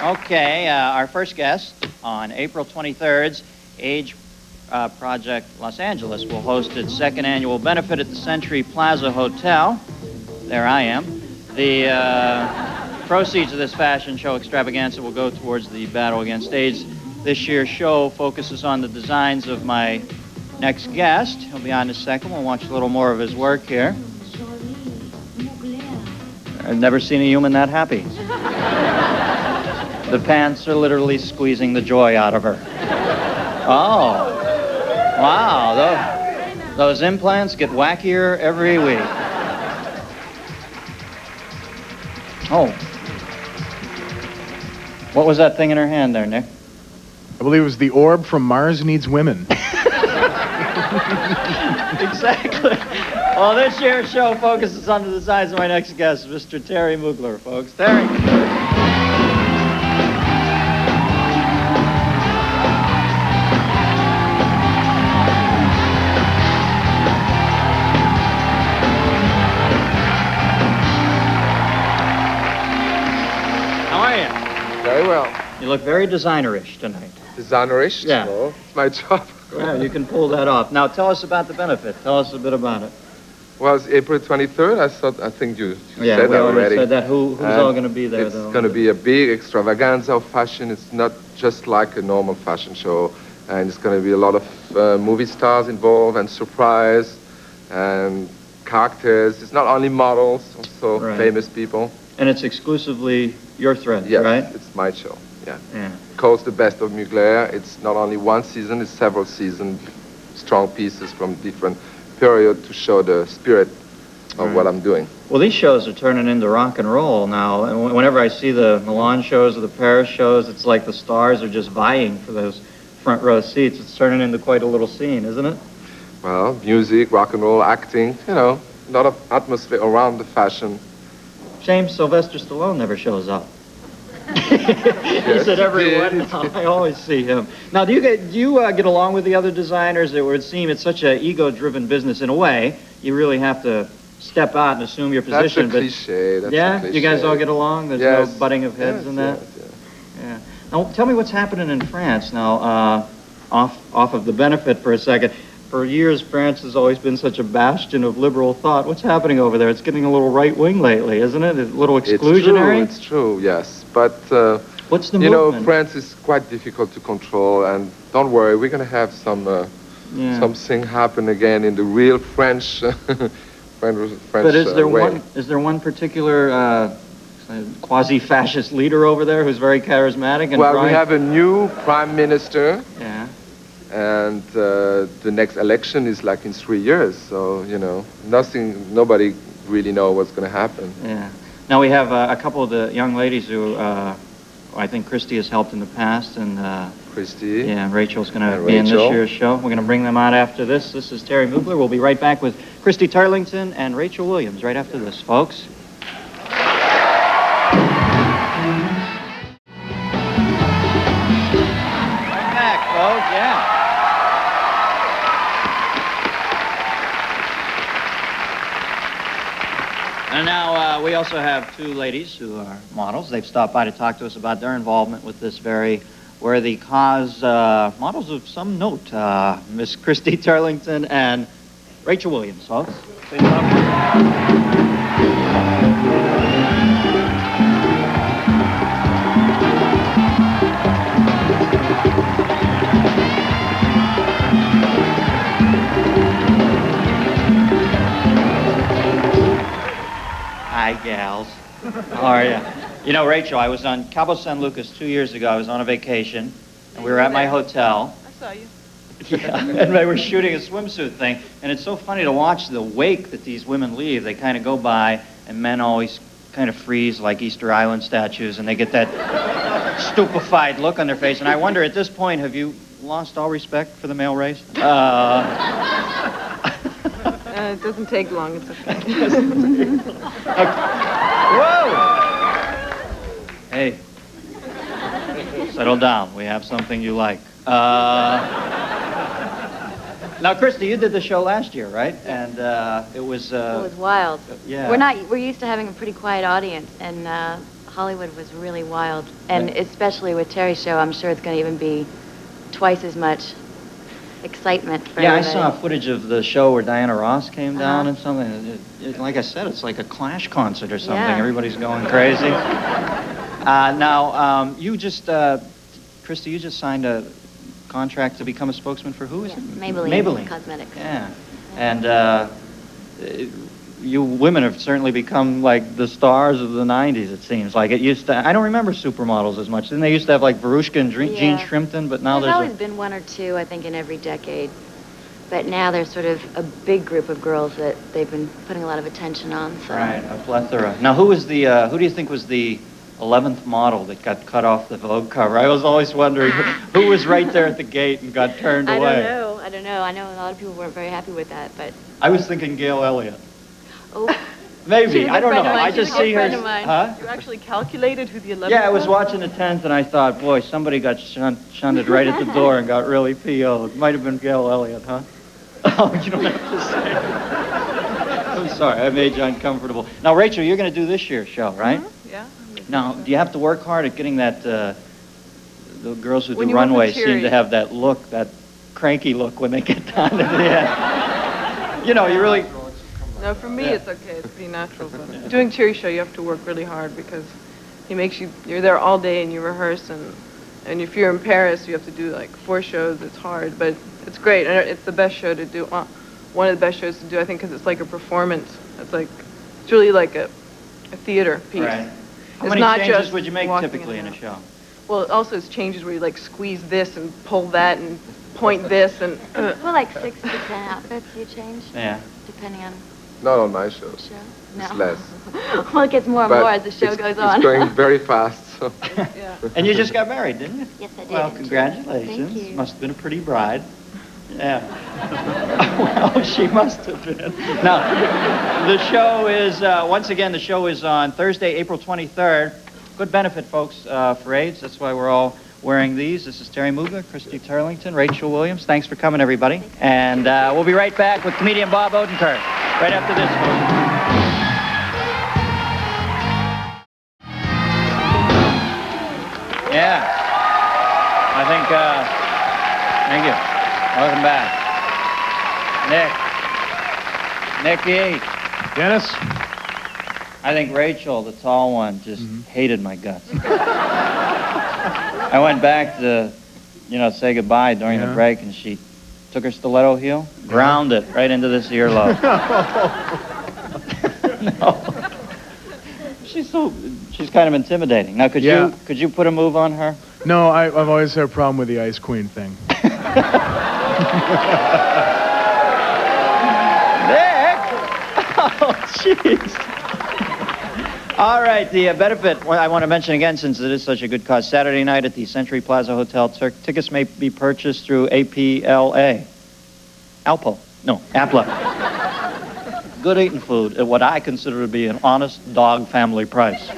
Okay, our first guest on April 23rd's Age Project Los Angeles will host its second annual benefit at the Century Plaza Hotel. There I am. The proceeds of this fashion show extravaganza will go towards the battle against AIDS. This year's show focuses on the designs of my next guest. He'll be on in a second. We'll watch a little more of his work here. I've never seen a human that happy. The pants are literally squeezing the joy out of her. Oh. Wow. Those implants get wackier every week. Oh. What was that thing in her hand there, Nick? I believe it was the orb from Mars Needs Women. Exactly. Well, this year's show focuses on the designs of my next guest, Mr. Thierry Mugler, folks. Thierry. How are you? Very well. You look very designer-ish tonight. Designer-ish? Yeah. No, it's my job. Yeah, you can pull that off. Now, tell us about the benefit. Tell us a bit about it. Well, it's April 23rd. I think you Yeah, said we that already already. said that. Who's all going to be there, It's though? going to be a big extravaganza of fashion. It's not just like a normal fashion show. And it's going to be a lot of movie stars involved and surprise and characters. It's not only models, also Right. famous people. And it's exclusively your thread, Yes, right? it's my show. Yeah. Yeah. Called The Best of Mugler. It's not only one season, it's several seasons, strong pieces from different period to show the spirit of what I'm doing. Well, these shows are turning into rock and roll now. And whenever I see the Milan shows or the Paris shows, it's like the stars are just vying for those front row seats. It's turning into quite a little scene, isn't it? Well, music, rock and roll, acting, you know, a lot of atmosphere around the fashion. Shame Sylvester Stallone never shows up. He's at every one now. I always see him. Now, do you get along with the other designers? It would seem it's such an ego-driven business in a way. You really have to step out and assume your position. That's a cliche. That's a cliche. You guys all get along? There's no butting of heads in that? Yes. Yeah. Now, tell me what's happening in France now, off of the benefit for a second. For years, France has always been such a bastion of liberal thought. What's happening over there? It's getting a little right-wing lately, isn't it? A little exclusionary? It's true, yes. But, what's the you movement? know, France is quite difficult to control, and don't worry, we're going to have something happen again in the real French, French But is there way. is there one particular quasi-fascist leader over there who's very charismatic? And well, we have a new prime minister. Yeah. And the next election is like in 3 years, so, you know, nobody really know what's going to happen. Yeah. Now we have a couple of the young ladies who I think Christy has helped in the past, and Christy. Yeah, Rachel's going to be in this year's show. We're going to bring them out after this. This is Thierry Mugler. We'll be right back with Christy Turlington and Rachel Williams right after this, folks. Welcome back, folks. Yeah. And now we also have two ladies who are models. They've stopped by to talk to us about their involvement with this very worthy cause. Models of some note, Miss Christy Turlington and Rachel Williams, folks. Please welcome. Hi, gals. How are you? You know, Rachel, I was on Cabo San Lucas 2 years ago. I was on a vacation, and we were at my hotel. I saw you. Yeah, and they were shooting a swimsuit thing, and it's so funny to watch the wake that these women leave. They kind of go by, and men always kind of freeze like Easter Island statues, and they get that stupefied look on their face. And I wonder, at this point, have you lost all respect for the male race? It doesn't take long. It's okay. Whoa! Hey, settle down. We have something you like. Now, Christy, you did the show last year, right? And it was... it was wild. Yeah. We're used to having a pretty quiet audience, and Hollywood was really wild. And especially with Terry's show, I'm sure it's going to even be twice as much excitement for Yeah, I everybody. saw footage of the show where Diana Ross came down Uh-huh. and something. Like I said, it's like a Clash concert or something. Yeah. Everybody's going crazy. Now, you just, Christy, you just signed a contract to become a spokesman for who is Yeah, it? Maybelline Cosmetics. Yeah. And you women have certainly become like the stars of the 90s, it seems. Like it used to, I don't remember supermodels as much. Didn't they used to have like Verushka and Jean Yeah. Shrimpton, but now There's always there's been one or two, I think, in every decade. But now there's sort of a big group of girls that they've been putting a lot of attention on. So. right, a plethora. Now, who was the, who do you think was the 11th model that got cut off the Vogue cover? I was always wondering who was right there at the gate and got turned away. I don't know. I know a lot of people weren't very happy with that, but... I was thinking Gail Elliott. Oh, Maybe, She's a I don't friend know. of mine. I just She's a see her. friend of mine. Huh? You actually calculated who the 11th Yeah, I was was? watching the 10th and I thought, boy, somebody got shunted right at the door and got really PO'd. Might have been Gail Elliott, huh? Oh, you don't have to say. I'm sorry, I made you uncomfortable. Now, Rachel, you're going to do this year's show, right? Mhm, yeah. Now, do you have to work hard at getting that, the girls who When do you work with runways seem Thierry. to have that look, that cranky look when they get down to the end. You know, you really... No, for me, Yeah. it's okay. It's be natural. But doing Thierry's show, you have to work really hard because he makes you, you're there all day and you rehearse. And if you're in Paris, you have to do like 4 shows. It's hard, but it's great. And it's the best show to do. One of the best shows to do, I think, because it's like a performance. It's really like a theater piece. Right. How It's many not changes just would you make walking typically in a out. show? Well, also it's changes where you like squeeze this and pull that and point this and. well, like 6 to 10 outfits you change, Yeah. depending on Not on my the shows. show. It's less. Well, it gets more and But more as the show it's, goes on. It's going very fast. So. Yeah. And you just got married, didn't you? Yes, I did. Well, Thank congratulations. you. Must have been a pretty bride. Yeah. Well, she must have been. Now, the show is, once again, the show is on Thursday, April 23rd. Good benefit, folks, for AIDS. That's why we're all wearing these. This is Thierry Mugler, Christy Turlington, Rachel Williams. Thanks for coming, everybody. And we'll be right back with comedian Bob Odenkirk right after this, folks. Yeah. I think, thank you. Welcome back. Nikki. Dennis? I think Rachel, the tall one, just hated my guts. I went back to, say goodbye during the Yeah. break, and she took her stiletto heel, ground it right into this earlobe. No. She's kind of intimidating. Now, could you put a move on her? No, I've always had a problem with the Ice Queen thing. Nick! Oh, jeez. All right, the benefit, I want to mention again, since it is such a good cause, Saturday night at the Century Plaza Hotel. Tickets may be purchased through APLA. Apla. Good eating food at what I consider to be an honest dog family price.